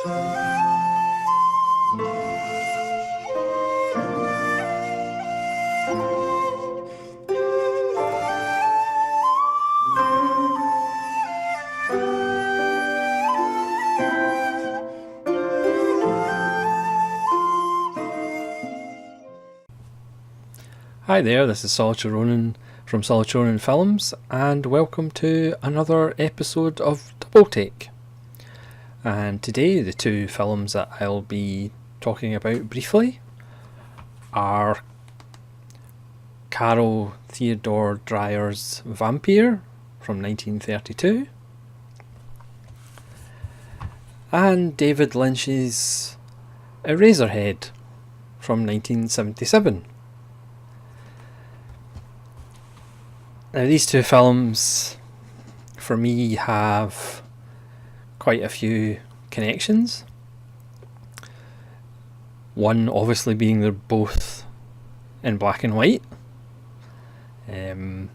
Hi there, this is Solitary Ronin from Solitary Ronin Films, and welcome to another episode of Double Take. And today the two films that I'll be talking about briefly are Carol Theodore Dreyer's Vampyr from 1932 and David Lynch's Eraserhead from 1977. Now these two films for me have quite a few connections. One obviously being they're both in black and white, and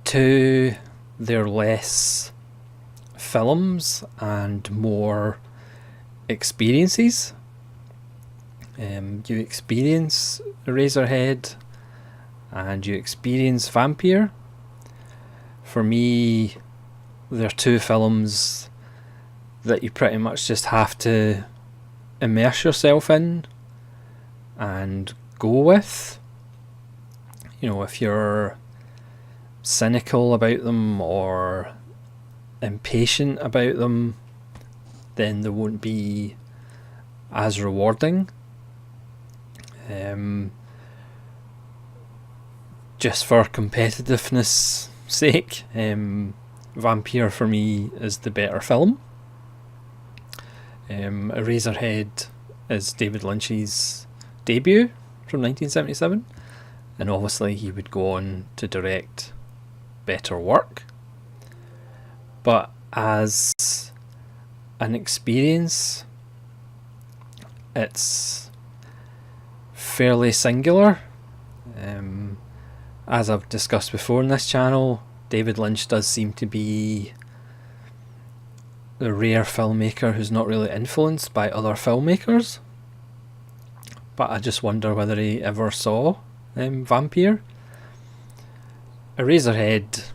two, they're less films and more experiences. You experience Eraserhead and you experience Vampyr. For me, they're two films that you pretty much just have to immerse yourself in and go with. You know, if you're cynical about them or impatient about them, then they won't be as rewarding. Just for competitiveness sake, Vampyr for me is the better film. Eraserhead is David Lynch's debut from 1977, and obviously he would go on to direct better work. But as an experience, it's fairly singular. As I've discussed before in this channel, David Lynch does seem to be the rare filmmaker who's not really influenced by other filmmakers. But I just wonder whether he ever saw Vampyr. Eraserhead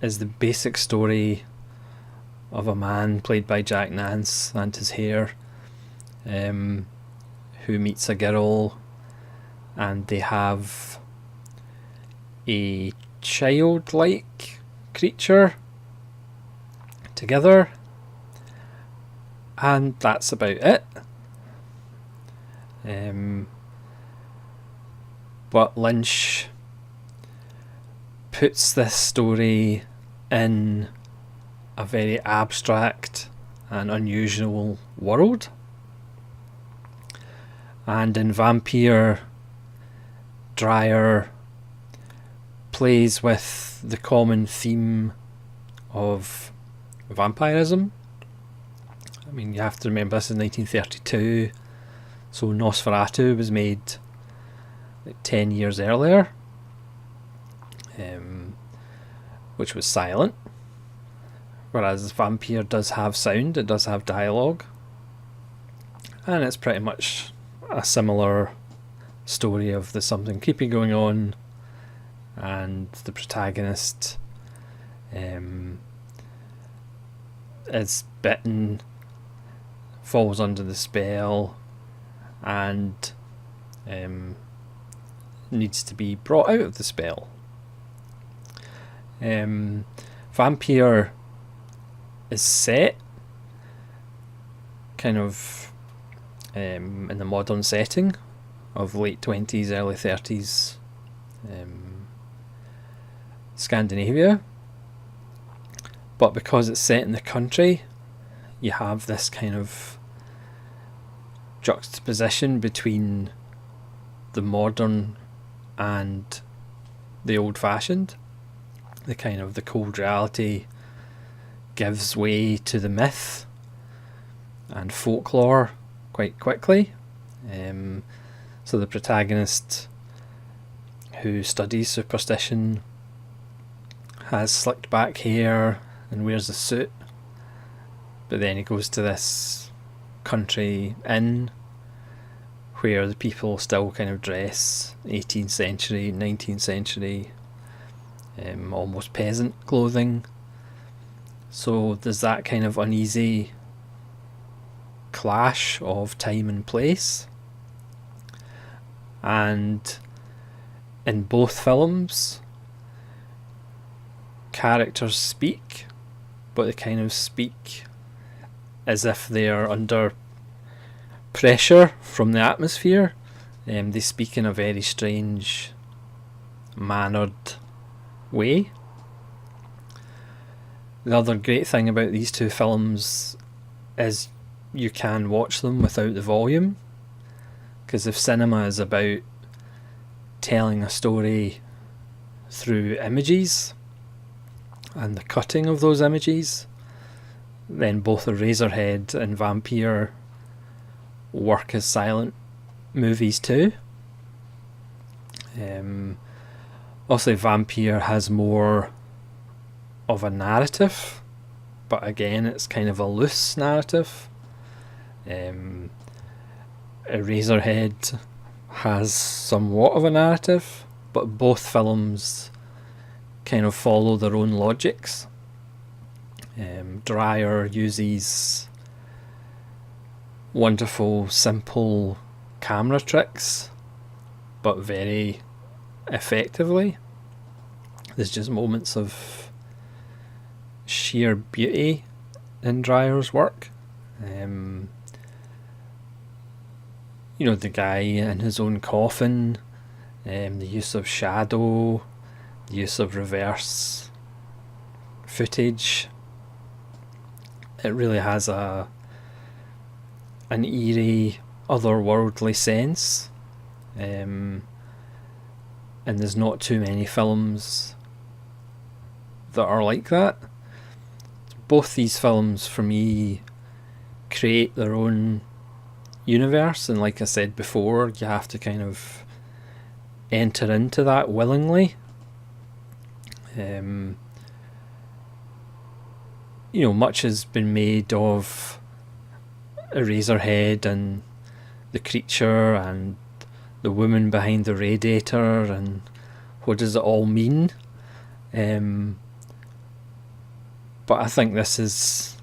is the basic story of a man played by Jack Nance and his hair, who meets a girl and they have a childlike creature together, and that's about it. But Lynch puts this story in a very abstract and unusual world, and in Vampyr, Dreyer plays with the common theme of vampirism. I mean, you have to remember this is 1932, so Nosferatu was made like 10 years earlier, which was silent, whereas Vampyr does have sound, it does have dialogue, and it's pretty much a similar story of there's something creepy going on, and the protagonist is bitten, falls under the spell, and needs to be brought out of the spell. Vampyr is set kind of in the modern setting of late 20s, early 30s Scandinavia, but because it's set in the country, you have this kind of juxtaposition between the modern and the old-fashioned. The kind of the cold reality gives way to the myth and folklore quite quickly. So the protagonist, who studies superstition, has slicked back hair and wears a suit but then he goes to this country inn where the people still kind of dress 18th century, 19th century, almost peasant clothing. So there's that kind of uneasy clash of time and place. And in both films, characters speak, but they kind of speak as if they're under pressure from the atmosphere. They speak in a very strange, mannered way. The other great thing about these two films is you can watch them without the volume, because if cinema is about telling a story through images and the cutting of those images, then both Eraserhead and Vampyr work as silent movies too. Also, Vampyr has more of a narrative, but again it's kind of a loose narrative. Eraserhead has somewhat of a narrative, but both films kind of follow their own logics. Dreyer uses wonderful, simple camera tricks, but very effectively. There's just moments of sheer beauty in Dreyer's work. You know, the guy in his own coffin, the use of shadow, the use of reverse footage. It really has an eerie, otherworldly sense. And there's not too many films that are like that. Both these films, for me, create their own universe, and like I said before, you have to kind of enter into that willingly. You know, much has been made of Eraserhead and the creature and the woman behind the radiator, and what does it all mean? But I think this is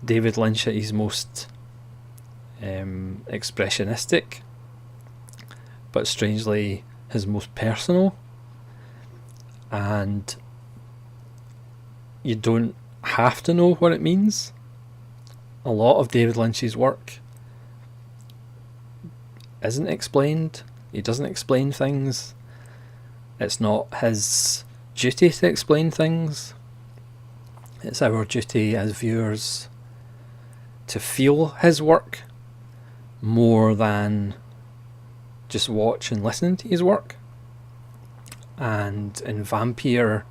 David Lynch at his most expressionistic, but strangely his most personal. And you don't have to know what it means. A lot of David Lynch's work isn't explained. He doesn't explain things. It's not his duty to explain things. It's our duty as viewers to feel his work more than just watch and listen to his work. And in Vampyr,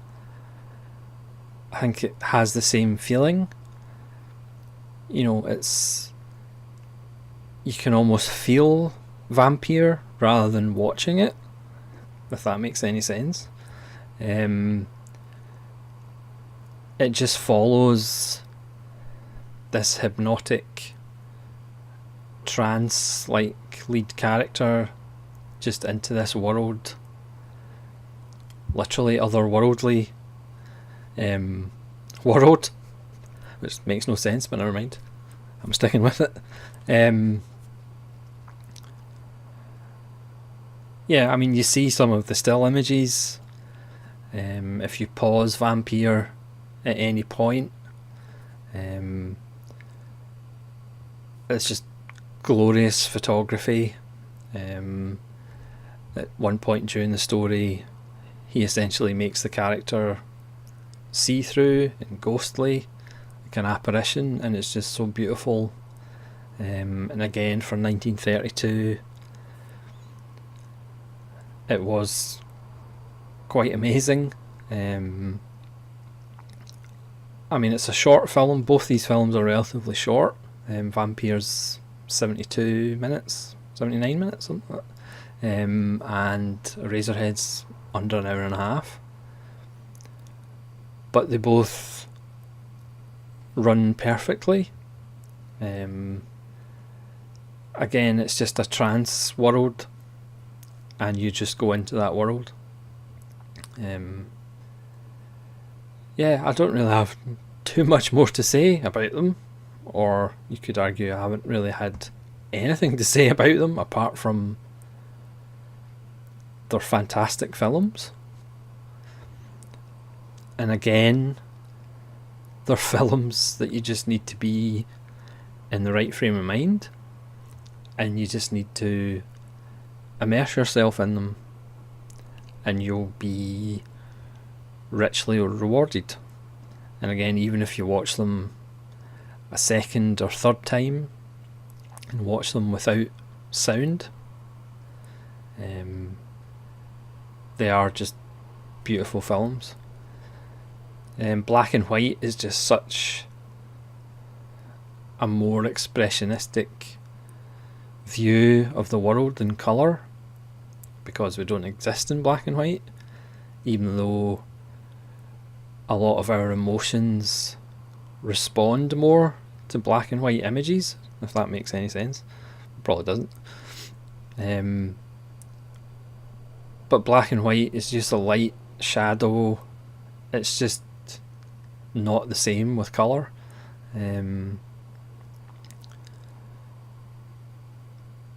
I think it has the same feeling. You know, it's, you can almost feel Vampyr rather than watching it, if that makes any sense. It just follows this hypnotic trance-like lead character just into this world, literally otherworldly world, which makes no sense, but never mind, I'm sticking with it. Yeah, I mean, you see some of the still images. If you pause Vampyr at any point, it's just glorious photography. At one point during the story, he essentially makes the character see-through and ghostly, like an apparition, and it's just so beautiful. And again, for 1932, it was quite amazing. I mean, it's a short film. Both these films are relatively short. Vampyr's 72 minutes, 79 minutes, something like that. And Eraserhead's under an hour and a half. But they both run perfectly. Again, it's just a trance world, and you just go into that world. Yeah, I don't really have too much more to say about them, or you could argue I haven't really had anything to say about them apart from they're fantastic films. And again, they're films that you just need to be in the right frame of mind, and you just need to immerse yourself in them, and you'll be richly rewarded. And again, even if you watch them a second or third time and watch them without sound, they are just beautiful films. Black and white is just such a more expressionistic view of the world than colour, because we don't exist in black and white, even though a lot of our emotions respond more to black and white images, if that makes any sense. It probably doesn't. But black and white is just a light shadow. It's just not the same with colour.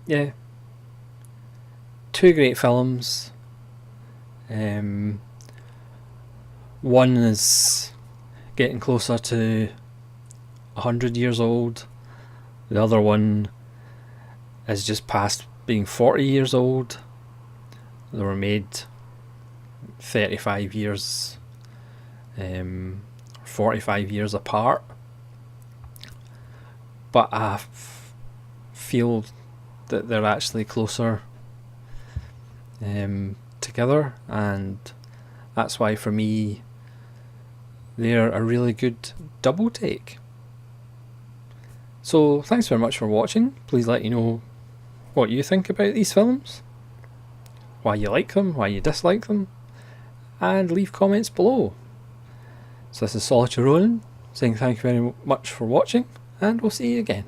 Yeah, two great films. One is getting closer to 100 years old. The other one is just past being 40 years old. They were made 35 years, 45 years apart. But I feel that they're actually closer together, and that's why for me they're a really good double take. So thanks very much for watching. Please let you know what you think about these films, why you like them, why you dislike them, and leave comments below. So this is Solitaire Ronin saying thank you very much for watching, and we'll see you again.